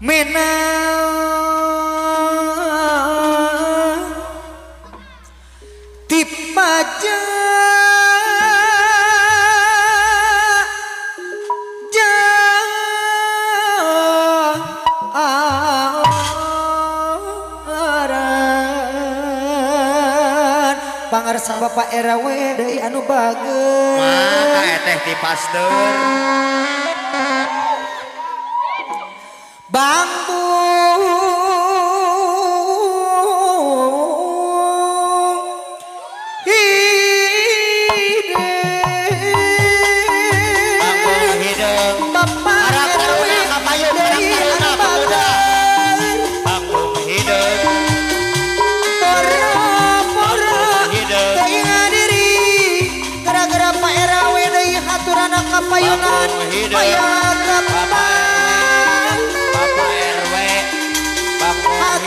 menang tipaja jaran pangarsa Bapak RW deui anu bageus mah eteh ti pasteur bambu kapayunan payagapan Bapak RW haturan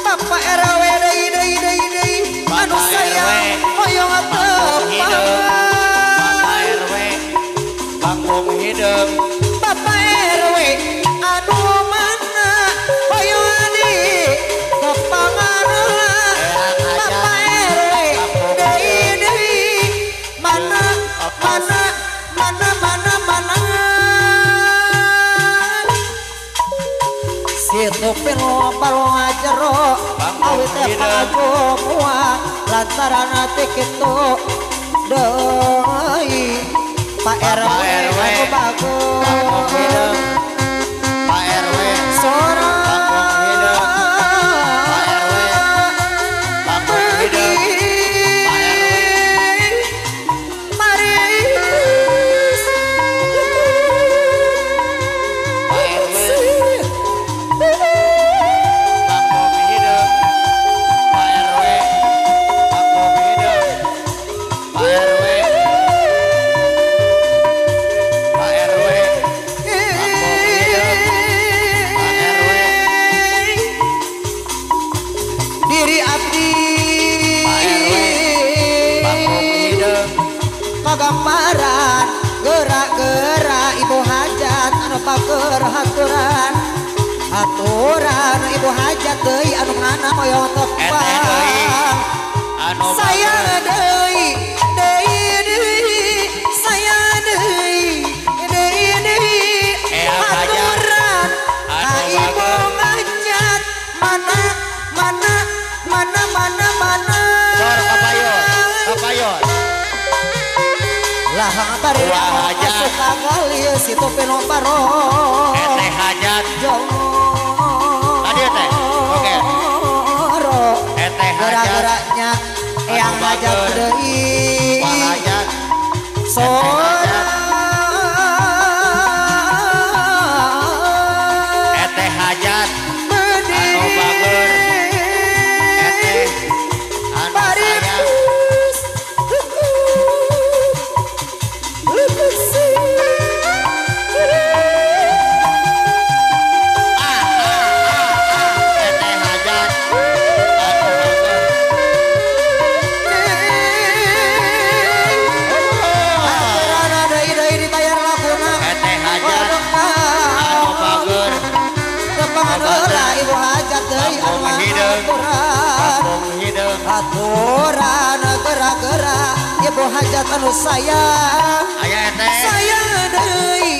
Bapak RW deui anu sayang hoyong tepan Bapak RW Bangkung hideung Bapak RW anu mana hoyong adi kepangana Bapak RW deui mana situ peno balong ajero awit teh pago muak lantaran ati kitu deui Pak RW anu bagus Pak RW sora gambaran gerak-gerak ibu hajat anu pager haturan ibu hajat deui anu ngana hoyong tepang saya deui saya deui haturan ka ibu hajat mana sor kapayon lah bari masuk kagali situ peno paro eteh hajat tadi teh oke eteh hajat gerak-geraknya yang hajat deui hajat sora eteh hajat anu bager eteh anu sayang haturan gerak-gerak ibu hajat anu sayang aya teh sayang deui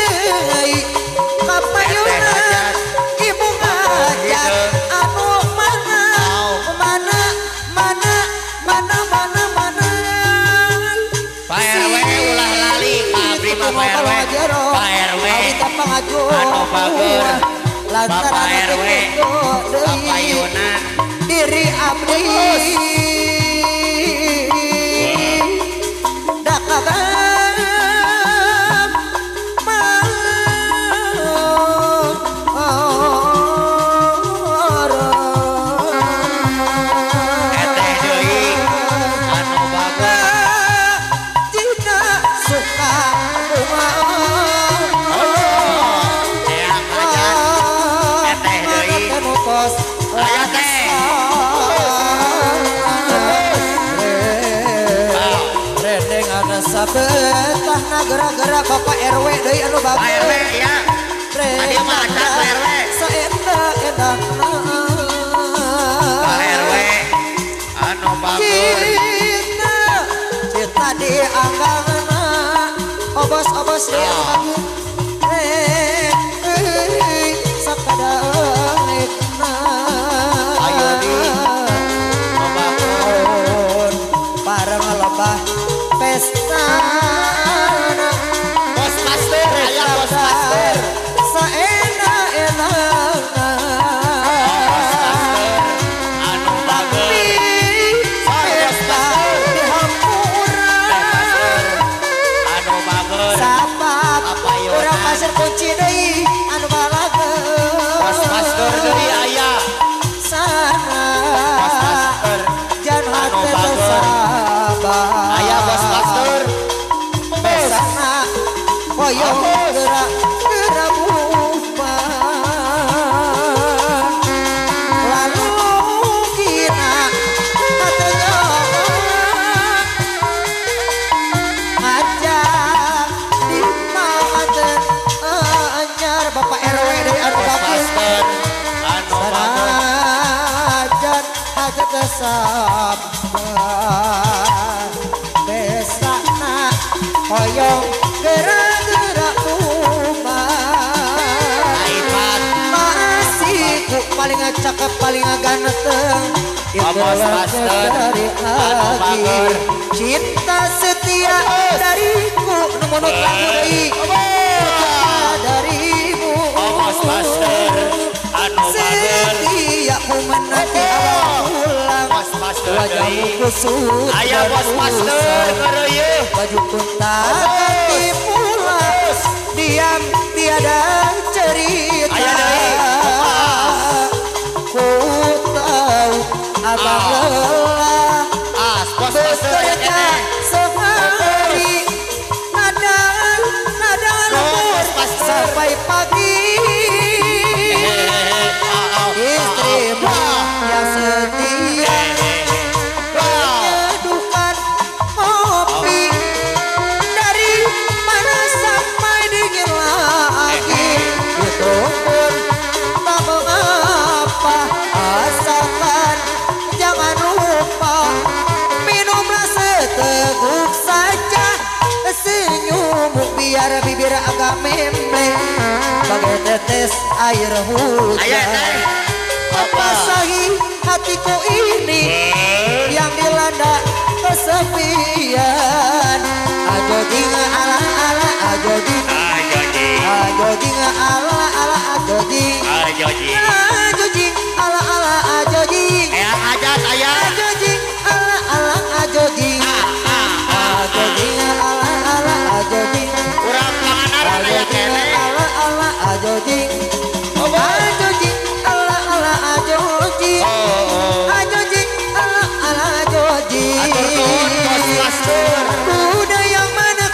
deui kapayunan ibu hajat anu mana Pak RW ulah lali abdi mah Pak RW anu bager Bapak RW kapayunan diri abdi dakagam eteh deui anu bager jika suka bunga yang hajat eteh deui aya teh rasa betah nagara-gara Bapak RW deui anu bagus. Pak RW ya. Tadi mah ada Pak RW. Saenda-enda Pak RW anu bagus. Cita di anggangna obos-obos di bagus. Sakadaengna Ayo di bangun parang lebah pesta Bos Master, aya Bos Master. saena-enana Anu bagus. pesta di hampuran Anu bagus. sabab Apa yona? urang pasir kunci deui anu balageun Bos Master deui aya. sana Bos Master. jan Anu hate bagus. sabar Aya Bos Master. besana hoyong gerak bubar lalu kina katanya ngajak di manten anyar Bapak RW dari anu Bos bagus Master. Anu bagus. sanajan hajat sabar besana hoyong gerak-gerak bubar Aipat. masih ku paling cakep paling ganteng Bos Master. dari Anu hati bagus. cinta setia dariku menurut lagu deui darimu Bos Master. Anu bagus. setia ku menanti awal pulang Bos Master wajahmu deui. kusut Aya Bos Master ngareuyeun. baju pun tak ganti pulas diam tiada cerita Aya deui. ku tahu abang lelah Bos Master aya bekerja keneh. sehari nada lembur Bos Master. sampai pagi istrimu yang setia menyeduhkan kopi dari mana sampai dingin lagi itu pun tak mengapa asalkan jangan lupa minumlah seteguk saja senyummu biar bibir agak memble bagai tetes air hujan Aya teh. basahi hatiku ini yang dilanda kesepian ajoding ala ala ajoding ajoding ala ala ajoding ajoding ala ala ajoding Eyang hajat aya. ajoding ala ala ajoding ajoding ala ala ajoding Urang panganan aya ajoding keneh. ala ala ajoding ajoding ala ala ajoding ajoding ala ala ajoding Atur nuhun Bos Master. kuda yang mana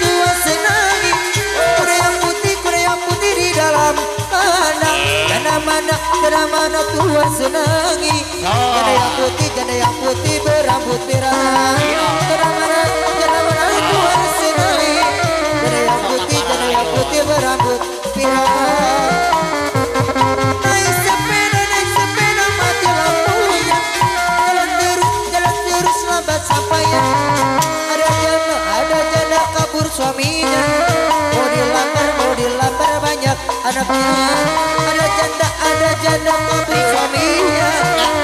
tua senangi kuda yang putih di dalam kandang jana mana tua senangi jana yang putih berambut pirang jana mana tua senangi jana yang putih berambut pirang naik sepeda mati lampunya jalan terus lambat sampainya ada janda kabur suaminya mau dilamar banyak anaknya ada janda kabur suaminya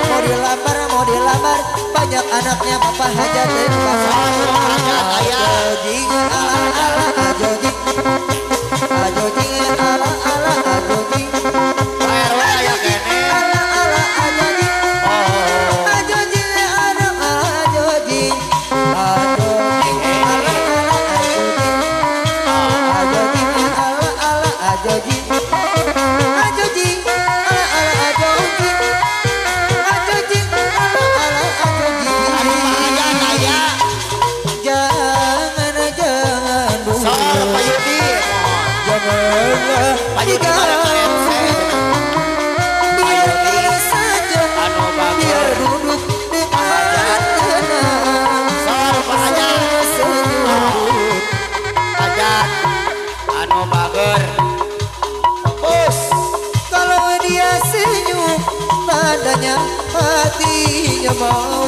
mau dilamar banyak anaknya bapak hajat dan ajoding ala ala ajoding ajoding ala ala ajoding Pak RW aya keneh. ala ala ajoding ajoding ala ajoding ajoding ala ala ajoding ajoding ala ala ajoding ajoding ala ala ajoding ajoding ala ala ajoding Anu panganan aya. jangan Sor Pak Yudi. jangan hatinya mau.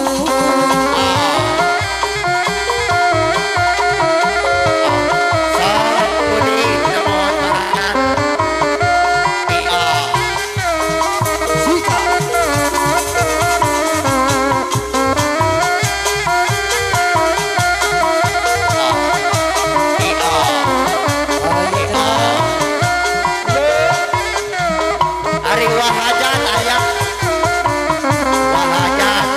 Ari wahajat ayam wahajat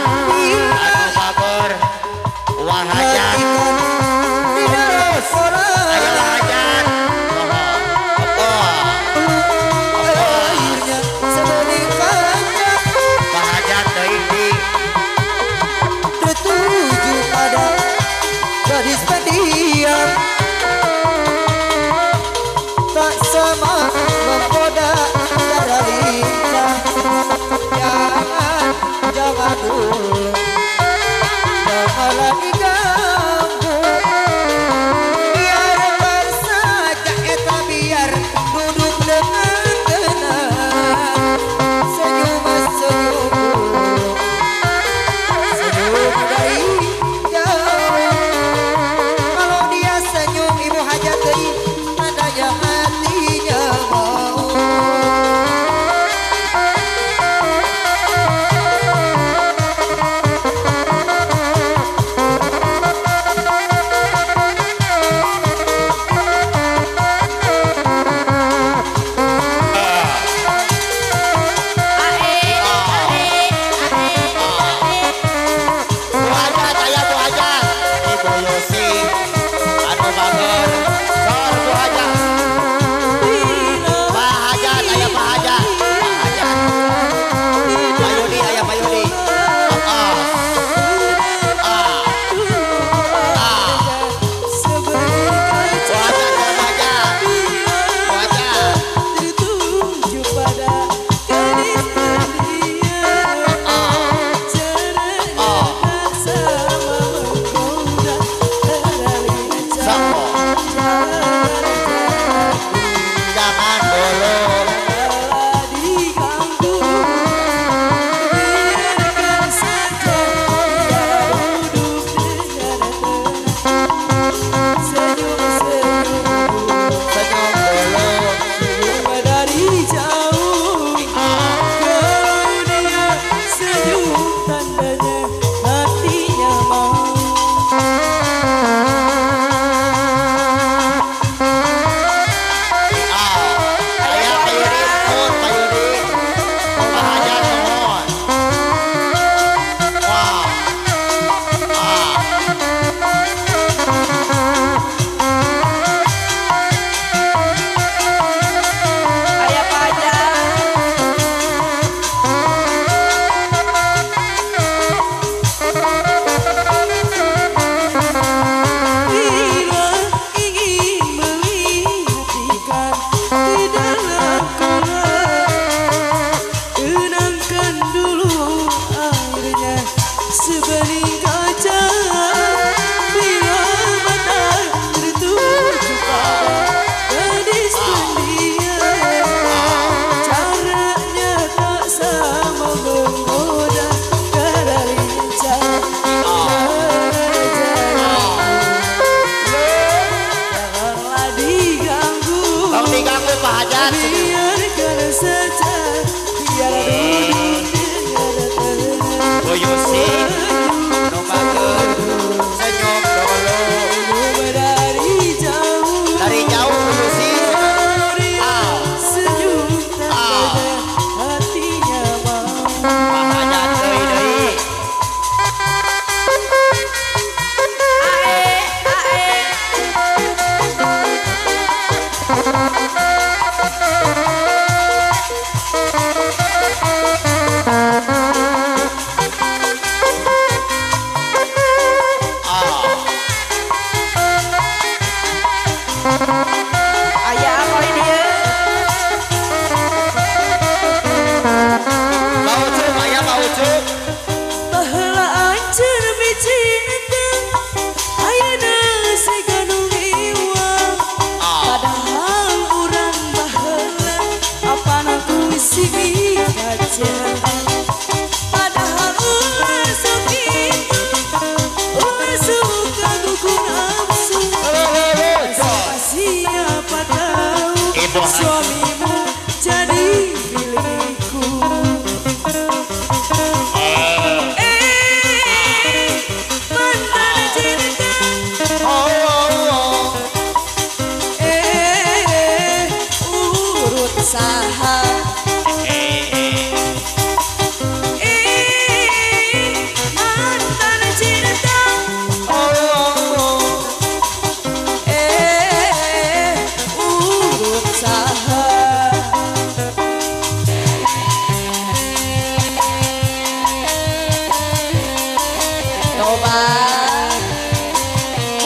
Bu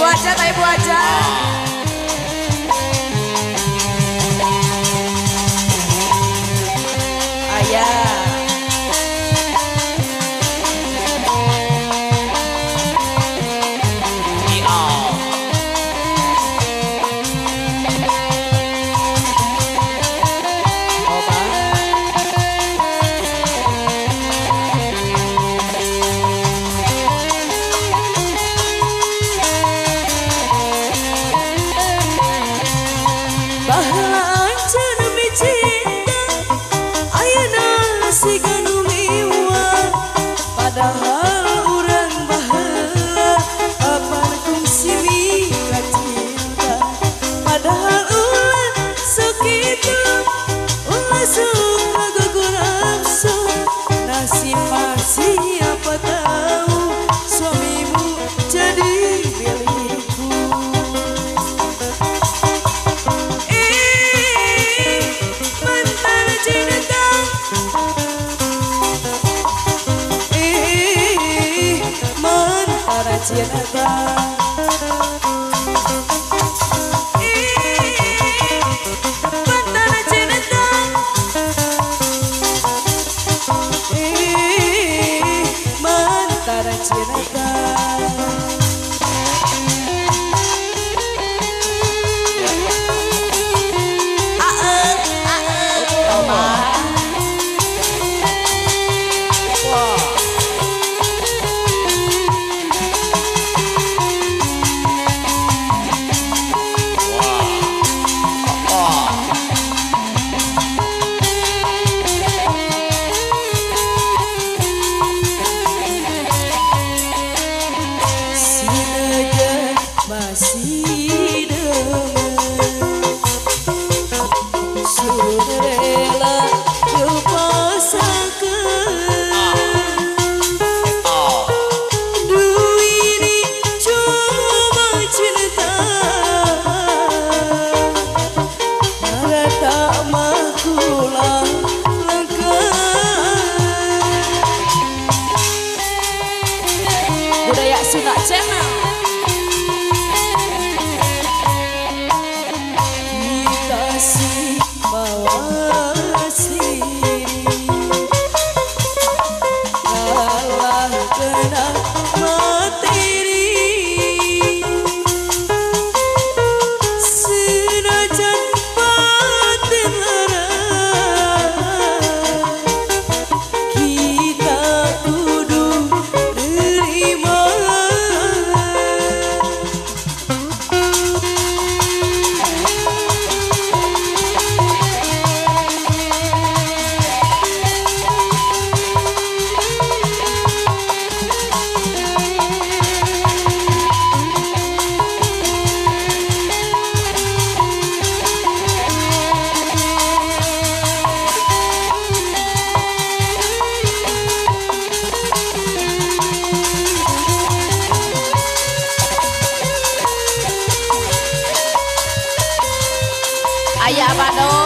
aja, tay bu aja. Ayah. Padahal urang baheula apaan kungsi mika cinta. Padahal ulah sakitu, ulah suka gugur nafsu. Nasib masih apa tahu suamimu jadi milikku. Mantan cinta para cinta, mantan cinta, mantan cinta. Masih demen sudah rela dipasangkan. Duh ini cuma cinta, nara tak makulah langkah. Budaya Sunda Channel. Kasih bawa sini kalah kena materi senajan batin lara kita kudu nerima. Ayah apa dong?